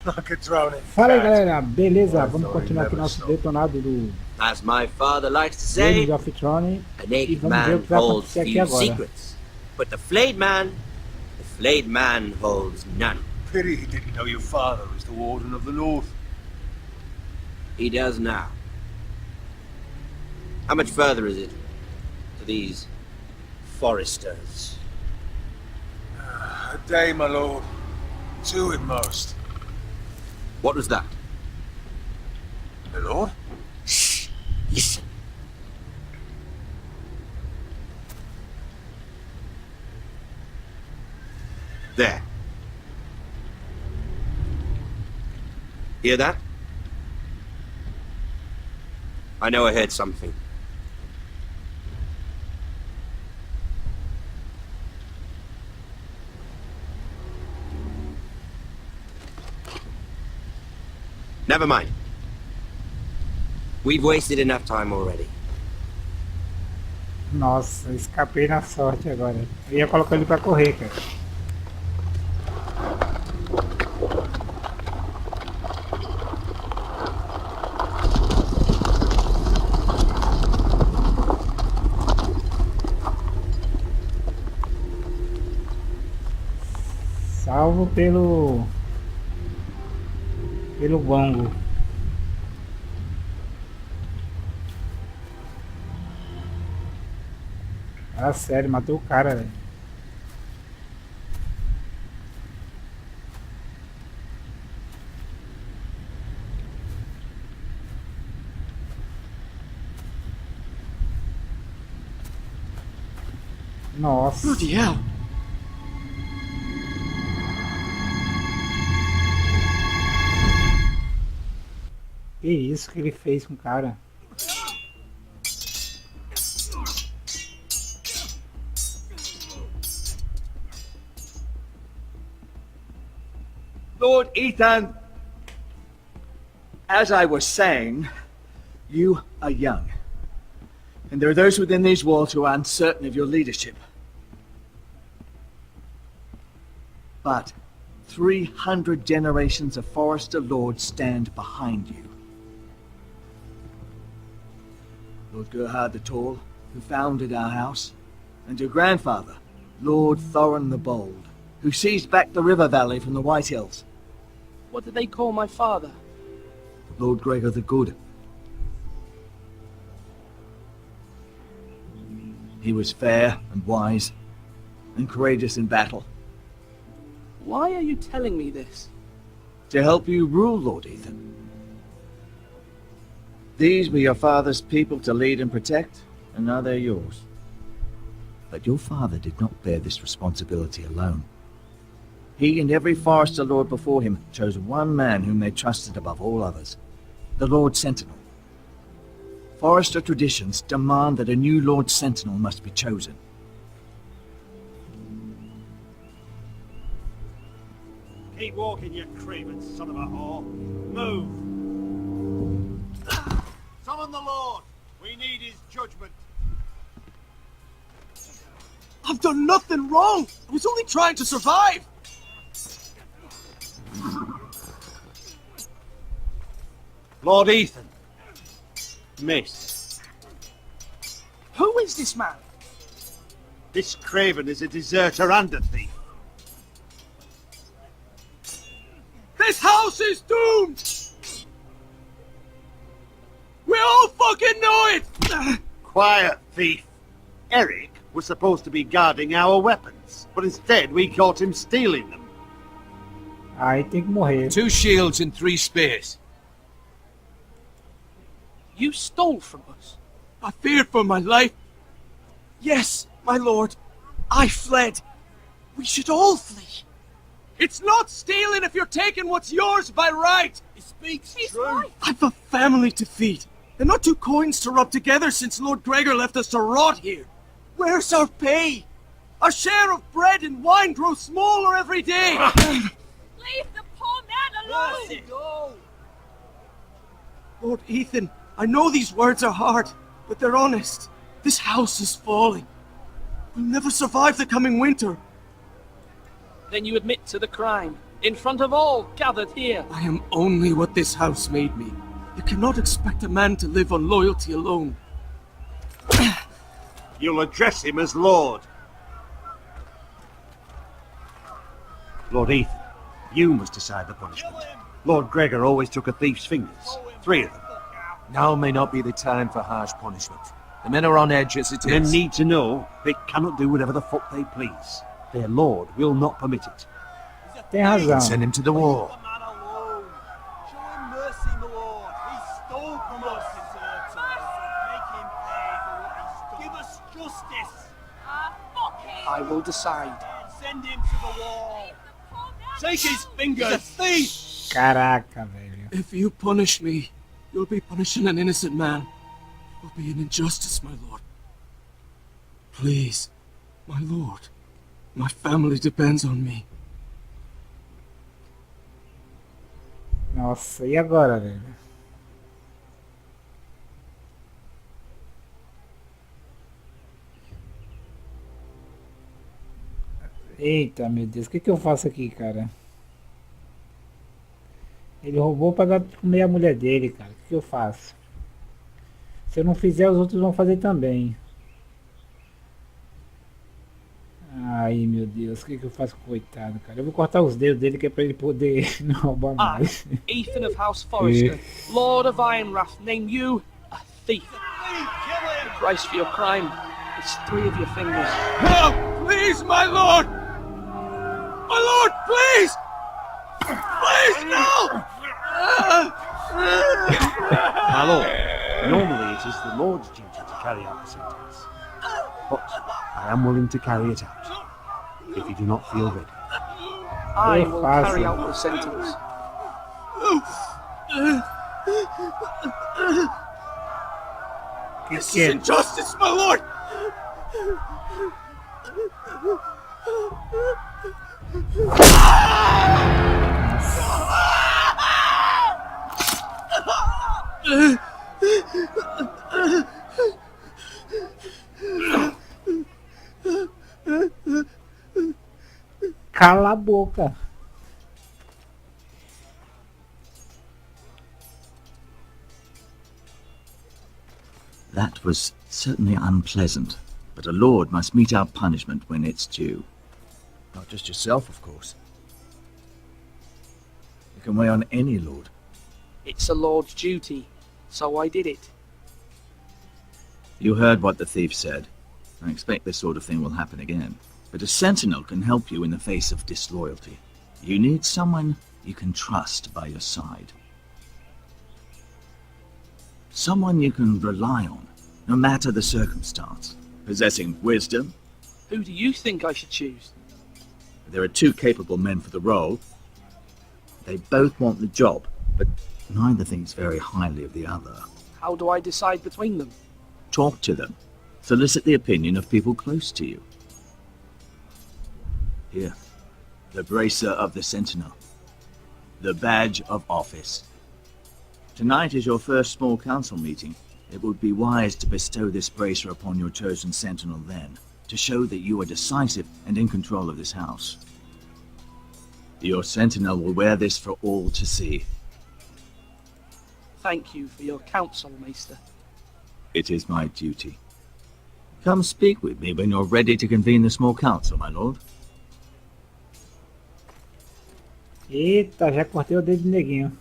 Fala aí, galera, beleza? Vamos continuar aqui nosso detonado do As my father likes to say, Games of Thrones a e naked vamos ver o man que vai holds acontecer aqui few agora. secrets, but the flayed man holds none. Pity he didn't know your father was the Warden of the North. He does now. How much further is it to these foresters? A day, my lord. 2 at most. What was that? My lord? Shh! Listen. There. Hear that? I know I heard something. Never mind. We've wasted enough time already. Nossa, escapei na sorte agora. Eu ia colocar ele pra correr, cara. Salvo pelo bongo. Ah, sério, matou o cara, velho. Nossa. Bloody hell. Que isso que ele fez com o cara? Lord Ethan, as I was saying, you are young. And there are those within these walls who are uncertain of your leadership. But 300 generations of Forester Lords stand behind you. Lord Gerhard the Tall, who founded our house, and your grandfather, Lord Thorin the Bold, who seized back the river valley from the White Hills. What did they call my father? Lord Gregor the Good. He was fair and wise, and courageous in battle. Why are you telling me this? To help you rule, Lord Ethan. These were your father's people to lead and protect, and now they're yours. But your father did not bear this responsibility alone. He and every Forester Lord before him chose one man whom they trusted above all others, the Lord Sentinel. Forester traditions demand that a new Lord Sentinel must be chosen. Keep walking, you craven son of a whore. Move! Summon the Lord! We need his judgment. I've done nothing wrong! I was only trying to survive! Lord Ethan. Miss. Who is this man? This craven is a deserter and a thief. This house is doomed! We all fucking know it! Quiet, thief. Eric was supposed to be guarding our weapons, but instead we caught him stealing them. Aí tem que morrer. 2 shields and 3 spears. You stole from us. I feared for my life. Yes, my lord. I fled. We should all flee. It's not stealing if you're taking what's yours by right. He speaks He's true. right. I've a family to feed. And not 2 coins to rub together since Lord Gregor left us to rot here. Where's our pay? Our share of bread and wine grows smaller every day. Leave the poor man alone! Mercy. Go. Lord Ethan, I know these words are hard, but they're honest. This house is falling. We'll never survive the coming winter. Then you admit to the crime. In front of all gathered here. I am only what this house made me. You cannot expect a man to live on loyalty alone. You'll address him as Lord. Lord Ethan, you must decide the punishment. Lord Gregor always took a thief's fingers. 3 of them. Now may not be the time for harsh punishment. The men are on edge as it Men is. need to know they cannot do whatever the fuck they please. Their Lord will not permit it. Tem razão. Send him to the wall. Man alone. Show him mercy, my lord. He stole from us. Make him pay for what he stole. Give us justice. Fuck him! I will decide. Send him to the wall. Take his fingers. He's a thief. Caraca, velho. If you punish me, you'll be punishing an innocent man. It will be an injustice, my lord. Please, my lord. My family depends on me. Nossa, e agora, velho? Eita, meu Deus, o que eu faço aqui, cara? Ele roubou pra dar comer a mulher dele, cara. O que eu faço? Se eu não fizer, os outros vão fazer também. Ai, meu Deus, o que eu faço com o coitado, cara? Eu vou cortar os dedos dele que é pra ele poder não roubar I, mais. Ethan of House Forrester, Lord of Ironwrath, name you a thief. The price for your crime is 3 of your fingers. No! Please, my lord! My lord, please! Please, no! My lord, normally it is the Lord's duty to carry out the sentence. But I am willing to carry it out, if you do not feel ready. I Oh, will fácil. carry out the sentence. This que is é? injustice, my lord! Cala a boca. That was certainly unpleasant, but a lord must mete out punishment when it's due. Not just yourself, of course. You can weigh on any lord. It's a lord's duty, so I did it. You heard what the thief said. I expect this sort of thing will happen again. But a sentinel can help you in the face of disloyalty. You need someone you can trust by your side. Someone you can rely on, no matter the circumstance. Possessing wisdom. Who do you think I should choose? There are 2 capable men for the role. They both want the job, but neither thinks very highly of the other. How do I decide between them? Talk to them. Solicit the opinion of people close to you. Here, the bracer of the sentinel. The badge of office. Tonight is your first small council meeting. It would be wise to bestow this bracer upon your chosen sentinel then, to show that you are decisive and in control of this house. Your sentinel will wear this for all to see. Thank you for your counsel, Maester. It is my duty. Come speak with me when you're ready to convene the small council, my lord. Eita, já cortei o dedo do neguinho.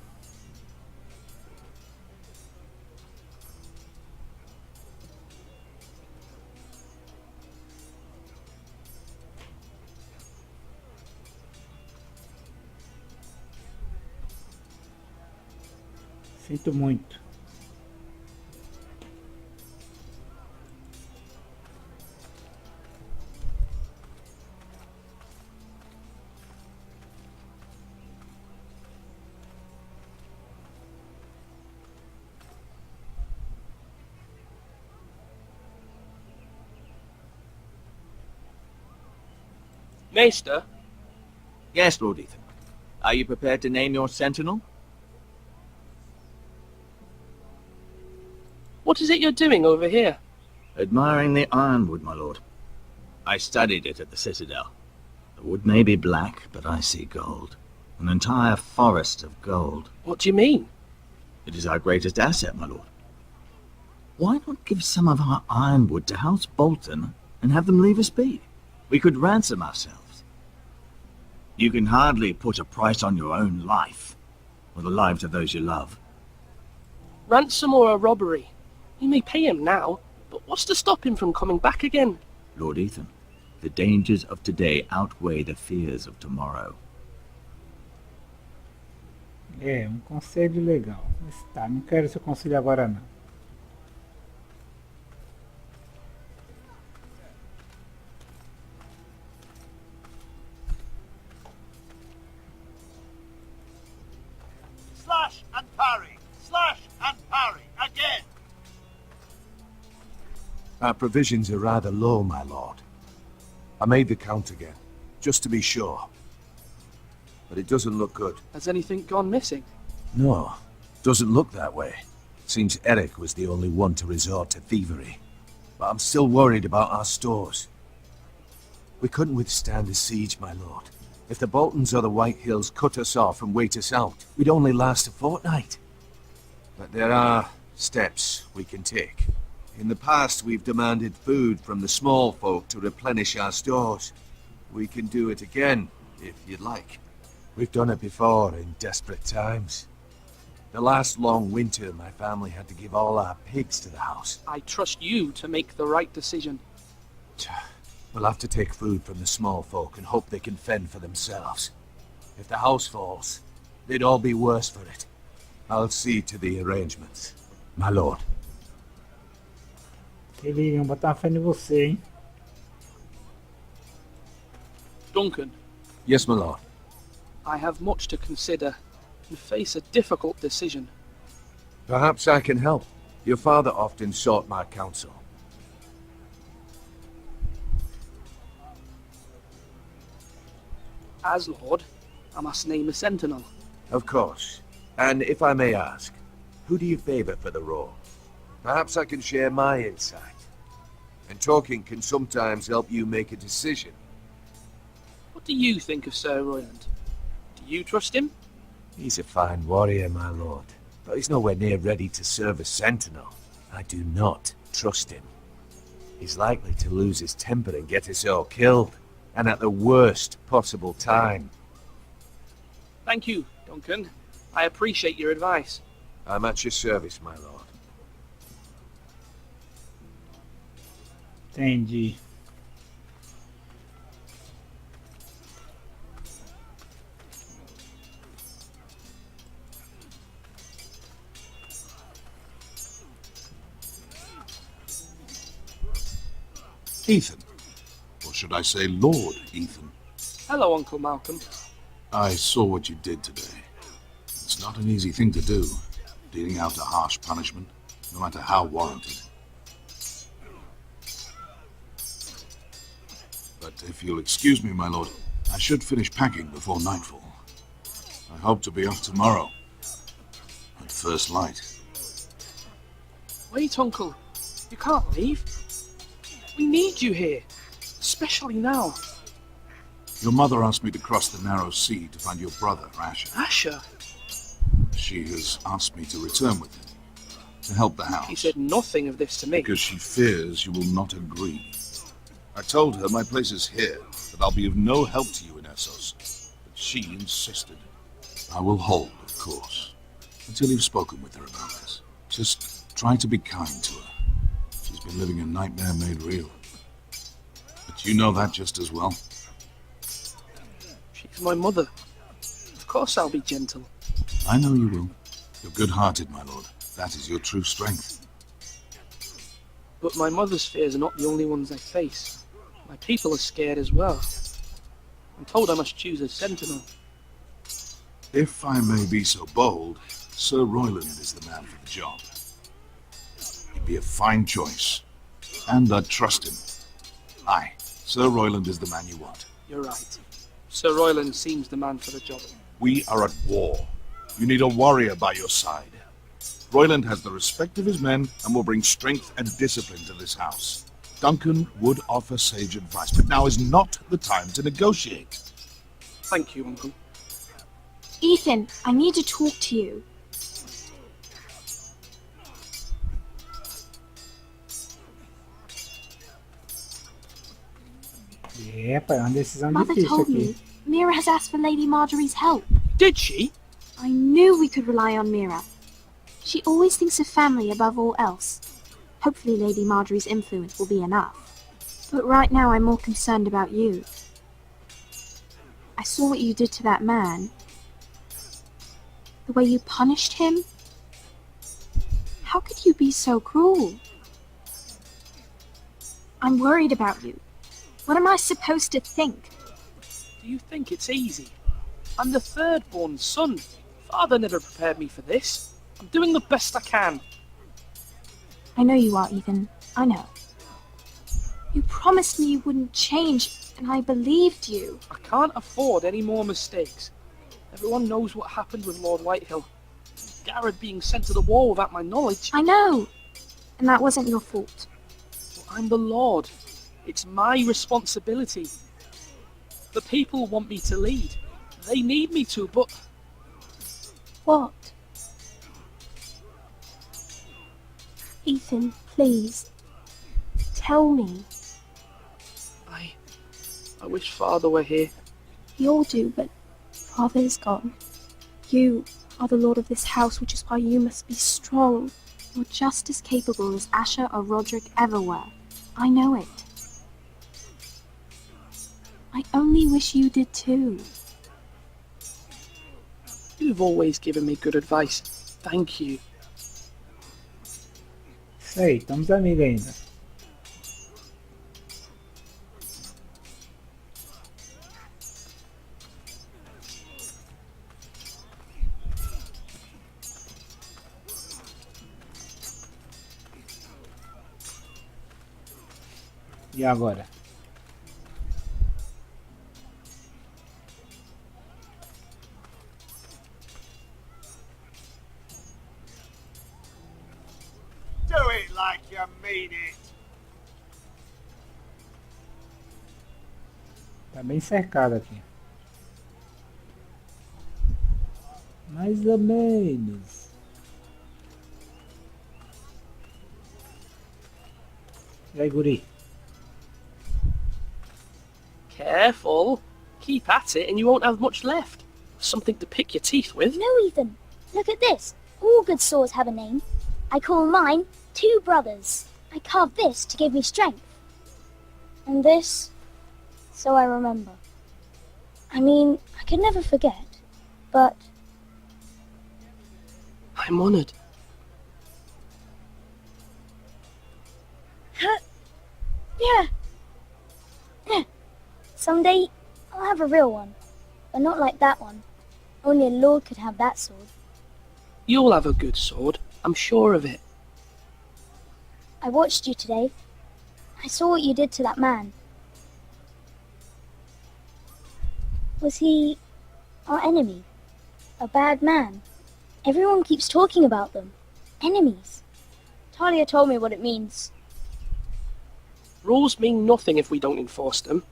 Sinto muito. Maester, Yes, Lord Ethan. Are you prepared to name your sentinel? what is it you're doing over here? Admiring the ironwood, my lord. I studied it at the Citadel. The wood may be black, but I see gold. An entire forest of gold. What do you mean? It is our greatest asset, my lord. Why not give some of our ironwood to House Bolton and have them leave us be? We could ransom ourselves. You can hardly put a price on your own life, or the lives of those you love. Ransom or a robbery? You may pay him now, but what's to stop him from coming back again? Lord Ethan, the dangers of today outweigh the fears of tomorrow. É, um conselho legal. Mas tá, não quero seu conselho agora não. Slash and parry! Slash and parry! Again! Our provisions are rather low, my lord. I made the count again, just to be sure. But it doesn't look good. Has anything gone missing? No, doesn't look that way. Seems Eric was the only one to resort to thievery. But I'm still worried about our stores. We couldn't withstand a siege, my lord. If the Boltons or the White Hills cut us off and wait us out, we'd only last a fortnight. But there are steps we can take. In the past, we've demanded food from the small folk to replenish our stores. We can do it again, if you'd like. We've done it before in desperate times. The last long winter, my family had to give all our pigs to the house. I trust you to make the right decision. We'll have to take food from the small folk and hope they can fend for themselves. If the house falls, they'd all be worse for it. I'll see to the arrangements, my lord. Ele iria botar uma fé em você, hein? Duncan, Yes, my lord. I have much to consider and face a difficult decision. Perhaps I can help. Your father often sought my counsel. As Lord, I must name a sentinel. Of course. And if I may ask, who do you favor for the role? Perhaps I can share my insight. And talking can sometimes help you make a decision. What do you think of Sir Royland? Do you trust him? He's a fine warrior, my lord. But he's nowhere near ready to serve as sentinel. I do not trust him. He's likely to lose his temper and get us all killed. And at the worst possible time. Thank you, Duncan. I appreciate your advice. I'm at your service, my lord. Entendi. Ethan. Or should I say Lord Ethan? Hello, Uncle Malcolm. I saw what you did today. It's not an easy thing to do, dealing out a harsh punishment, no matter how warranted. But if you'll excuse me, my lord, I should finish packing before nightfall. I hope to be off tomorrow, at first light. Wait, Uncle. You can't leave. We need you here, especially now. Your mother asked me to cross the narrow sea to find your brother, Asher. Asher? She has asked me to return with him, to help the house. He said nothing of this to me. Because she fears you will not agree. I told her my place is here, that I'll be of no help to you in Essos. But she insisted. I will hold, of course, until you've spoken with her about this. Just try to be kind to her. She's been living a nightmare made real. But you know that just as well. She's my mother. Of course I'll be gentle. I know you will. You're good-hearted, my lord. That is your true strength. But my mother's fears are not the only ones I face. My people are scared as well. I'm told I must choose a sentinel. If I may be so bold, Sir Royland is the man for the job. He'd be a fine choice. And I'd trust him. Aye, Sir Royland is the man you want. You're right. Sir Royland seems the man for the job. We are at war. You need a warrior by your side. Royland has the respect of his men and will bring strength and discipline to this house. Duncan would offer sage advice, but now is not the time to negotiate. Thank you, Uncle. Ethan, I need to talk to you. Epa, é uma decisão Mother difícil told aqui. me Mira has asked for Lady Marjorie's help. Did she? I knew we could rely on Mira. She always thinks of family above all else. Hopefully Lady Marjorie's influence will be enough. But right now I'm more concerned about you. I saw what you did to that man. The way you punished him. How could you be so cruel? I'm worried about you. What am I supposed to think? Do you think it's easy? I'm the third-born son. Father never prepared me for this. I'm doing the best I can. I know you are, Ethan. I know. You promised me you wouldn't change, and I believed you. I can't afford any more mistakes. Everyone knows what happened with Lord Whitehill. Garrett being sent to the war without my knowledge. I know. And that wasn't your fault. But I'm the Lord. It's my responsibility. The people want me to lead. They need me to, but What? Ethan, please. Tell me. I wish Father were here. We all do, but Father is gone. You are the lord of this house, which is why you must be strong. You're just as capable as Asher or Roderick ever were. I know it. I only wish you did too. You've always given me good advice. Thank you. Isso aí, estamos amigos ainda. E agora? Do it like you mean it. Tá bem cercado aqui. Mais ou menos. E aí, guri? Careful. Keep at it and you won't have much left. Something to pick your teeth with. No, Ethan. Look at this. All good swords have a name. I call mine Two Brothers. I carved this to give me strength. And this, so I remember. I mean, I could never forget, but I'm honoured. yeah. Someday, I'll have a real one. But not like that one. Only a lord could have that sword. You'll have a good sword. I'm sure of it. I watched you today. I saw what you did to that man. Was he our enemy? A bad man? Everyone keeps talking about them. Enemies. Talia told me what it means. Rules mean nothing if we don't enforce them.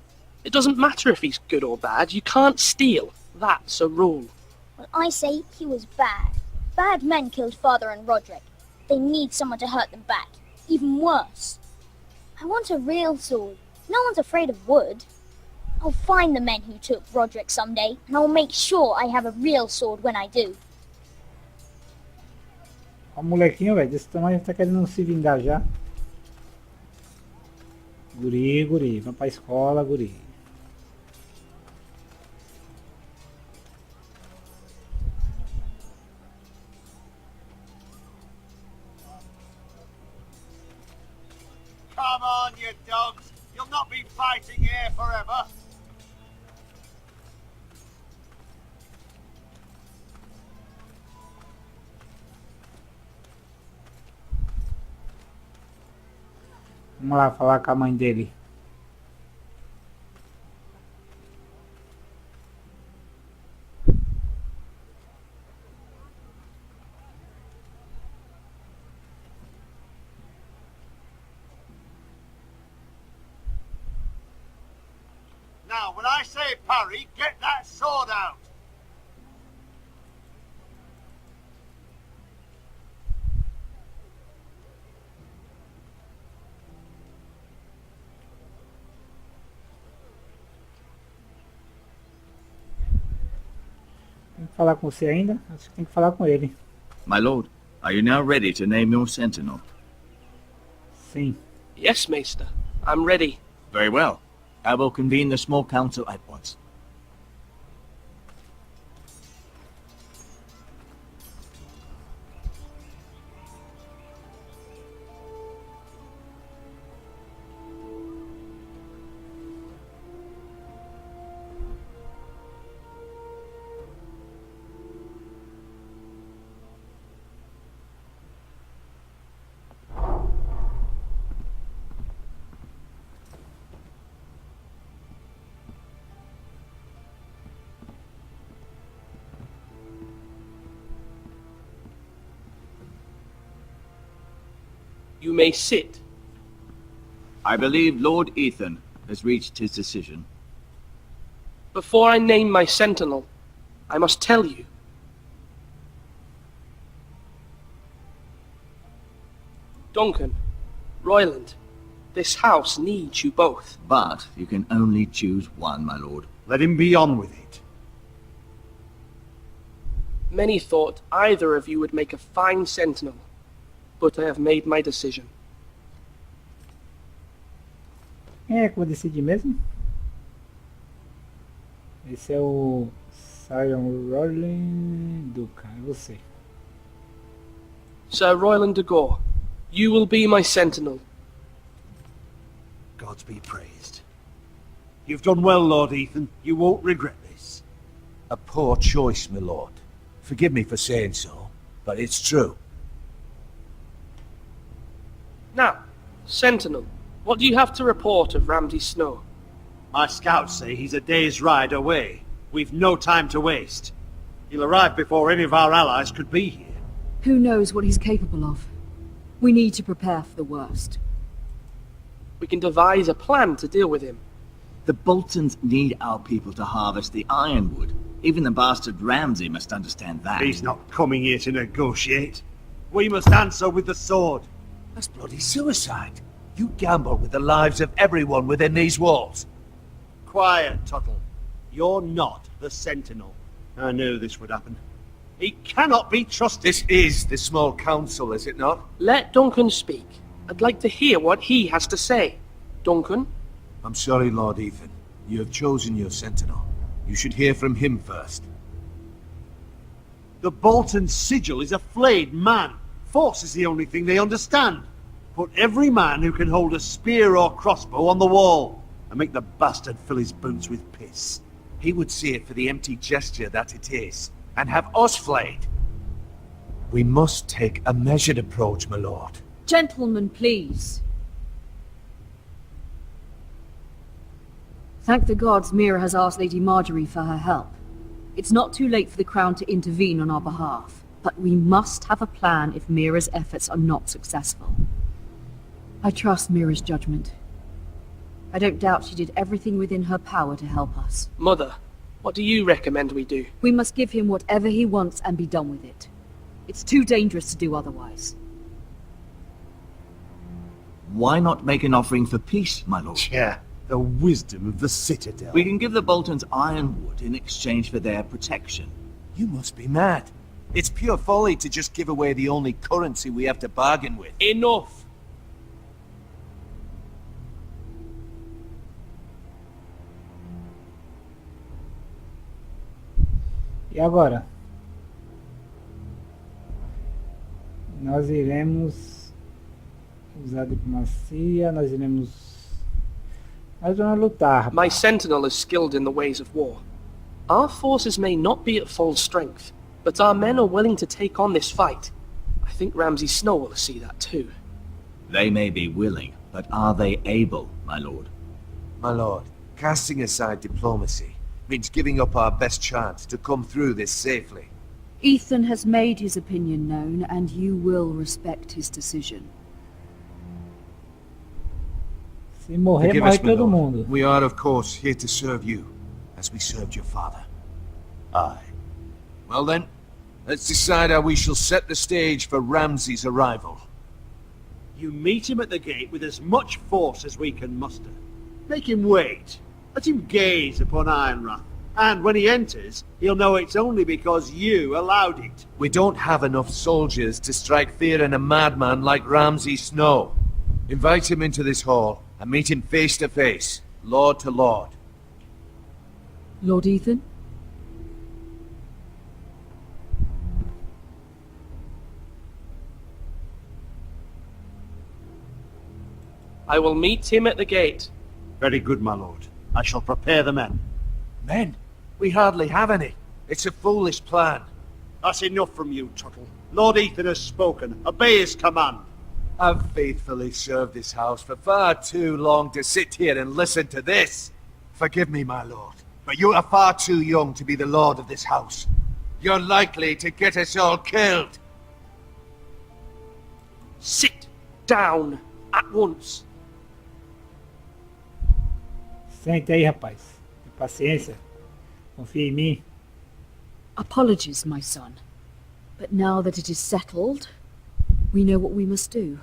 It doesn't matter if he's good or bad. You can't steal. That's a rule. Well, I say he was bad. Bad men killed Father and Roderick. They need someone to hurt them back. Even worse. I want a real sword. No one's afraid of wood. I'll find the men who took Roderick someday, and I'll make sure I have a real sword when I do. O molequinho, velho, desse tamanho tá querendo se vingar já. Guri, guri, vai pra escola, guri. Come on, you dogs. You'll not be fighting here forever. Vamos lá falar com a mãe dele. Now, when I say parry, get that sword out. falar com você ainda? Acho que tem que falar com ele. My lord, are you now ready to name your sentinel? Sim. Yes, Maester. I'm ready. Very well. I will convene the small council at once. You may sit. I believe Lord Ethan has reached his decision. Before I name my sentinel, I must tell you. Duncan, Royland, this house needs you both. But you can only choose one, my lord. Let him be on with it. Many thought either of you would make a fine sentinel, but I have made my decision. Quem é que eu decidi mesmo? Esse é o Sion Rollin Duca, é você. Sir Royland de Gore, you will be my sentinel. Gods be praised. You've done well, Lord Ethan. You won't regret this. A poor choice, my lord. Forgive me for saying so, but it's true. Now, sentinel, what do you have to report of Ramsay Snow? My scouts say he's a day's ride away. We've no time to waste. He'll arrive before any of our allies could be here. Who knows what he's capable of? We need to prepare for the worst. We can devise a plan to deal with him. The Boltons need our people to harvest the ironwood. Even the bastard Ramsay must understand that. He's not coming here to negotiate. We must answer with the sword. That's bloody suicide. You gamble with the lives of everyone within these walls. Quiet, Tuttle. You're not the Sentinel. I knew this would happen. He cannot be trusted. This is the small council, is it not? Let Duncan speak. I'd like to hear what he has to say. Duncan? I'm sorry, Lord Ethan. You have chosen your sentinel. You should hear from him first. The Bolton sigil is a flayed man. Force is the only thing they understand. Put every man who can hold a spear or crossbow on the wall, and make the bastard fill his boots with piss. He would see it for the empty gesture that it is, and have us flayed. We must take a measured approach, my lord. Gentlemen, please. Thank the gods Mira has asked Lady Marjorie for her help. It's not too late for the Crown to intervene on our behalf, but we must have a plan if Mira's efforts are not successful. I trust Mira's judgment. I don't doubt she did everything within her power to help us. Mother, what do you recommend we do? We must give him whatever he wants and be done with it. It's too dangerous to do otherwise. Why not make an offering for peace, my lord? Yeah, the wisdom of the Citadel. We can give the Boltons ironwood in exchange for their protection. You must be mad. It's pure folly to just give away the only currency we have to bargain with. Enough! E agora? Nós iremos usar diplomacia, nós vamos lutar. My sentinel is skilled in the ways of war. Our forces may not be at full strength, but our men are willing to take on this fight. I think Ramsay Snow will see that too. They may be willing, but are they able, my lord? My lord, casting aside diplomacy means giving up our best chance to come through this safely. Ethan has made his opinion known, and you will respect his decision. Se morrer, Forgive morre us, my todo lord. mundo. We are, of course, here to serve you, as we served your father. Aye. Well then, let's decide how we shall set the stage for Ramsay's arrival. You meet him at the gate with as much force as we can muster. Make him wait. Let him gaze upon Ironrath, And when he enters, he'll know it's only because you allowed it. We don't have enough soldiers to strike fear in a madman like Ramsay Snow. Invite him into this hall and meet him face to face, lord to lord. Lord Ethan? I will meet him at the gate. Very good, my lord. I shall prepare the men. Men? We hardly have any. It's a foolish plan. That's enough from you, Tuttle. Lord Ethan has spoken. Obey his command. I've faithfully served this house for far too long to sit here and listen to this. Forgive me, my lord, but you are far too young to be the lord of this house. You're likely to get us all killed. Sit down at once. Senta aí, rapaz. Tem paciência. Confia em mim. Apologies, my son. But now that it is settled, we know what we must do.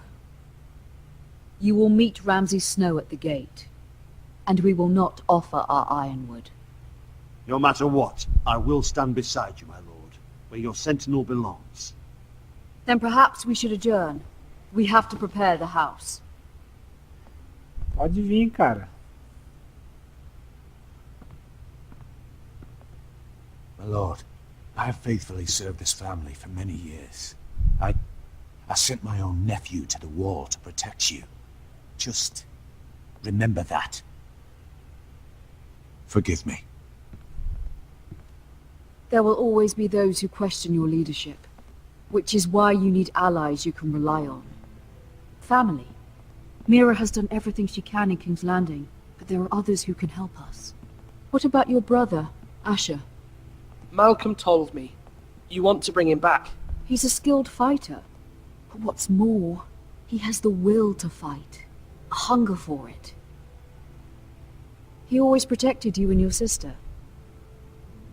You will meet Ramsay Snow at the gate, and we will not offer our ironwood. No matter what, I will stand beside you, my lord, where your sentinel belongs. Then perhaps we should adjourn. We have to prepare the house. Pode vir, cara. My lord, I have faithfully served this family for many years. I sent my own nephew to the wall to protect you. Just remember that. Forgive me. There will always be those who question your leadership, which is why you need allies you can rely on. Family. Mira has done everything she can in King's Landing, but there are others who can help us. What about your brother, Asher? Malcolm told me. You want to bring him back. He's a skilled fighter. But what's more, he has the will to fight. A hunger for it. He always protected you and your sister.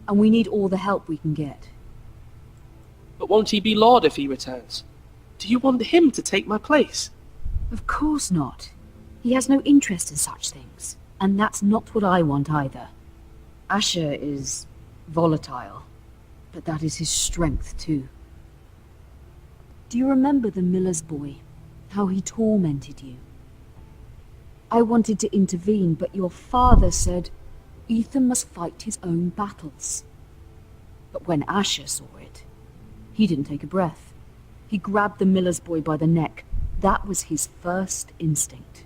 And we need all the help we can get. But won't he be Lord if he returns? Do you want him to take my place? Of course not. He has no interest in such things. And that's not what I want either. Asher is volatile, but that is his strength too. Do you remember the miller's boy? How he tormented you? I wanted to intervene, but your father said Ethan must fight his own battles. But when Asher saw it, he didn't take a breath. He grabbed the miller's boy by the neck. That was his first instinct.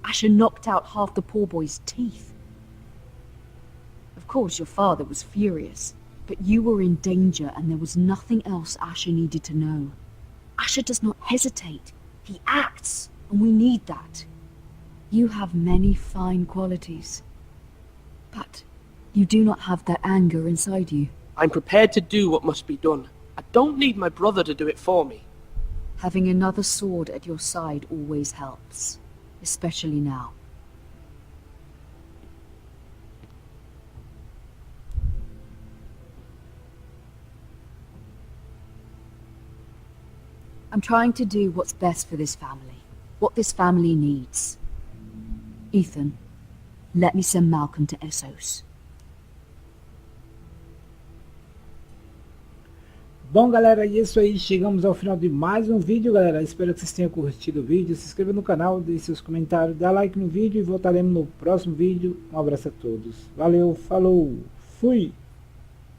Asher knocked out half the poor boy's teeth. Of course, your father was furious, but you were in danger and there was nothing else Asher needed to know. Asher does not hesitate. He acts, and we need that. You have many fine qualities, but you do not have that anger inside you. I'm prepared to do what must be done. I don't need my brother to do it for me. Having another sword at your side always helps, especially now. I'm trying to do what's best for this family, what this family needs. Ethan, let me send Malcolm to Essos. Bom, galera, é isso aí. Chegamos ao final de mais um vídeo, galera. Espero que vocês tenham curtido o vídeo. Se inscreva no canal, deixe seus comentários, dá like no vídeo e voltaremos no próximo vídeo. Um abraço a todos. Valeu, falou, fui!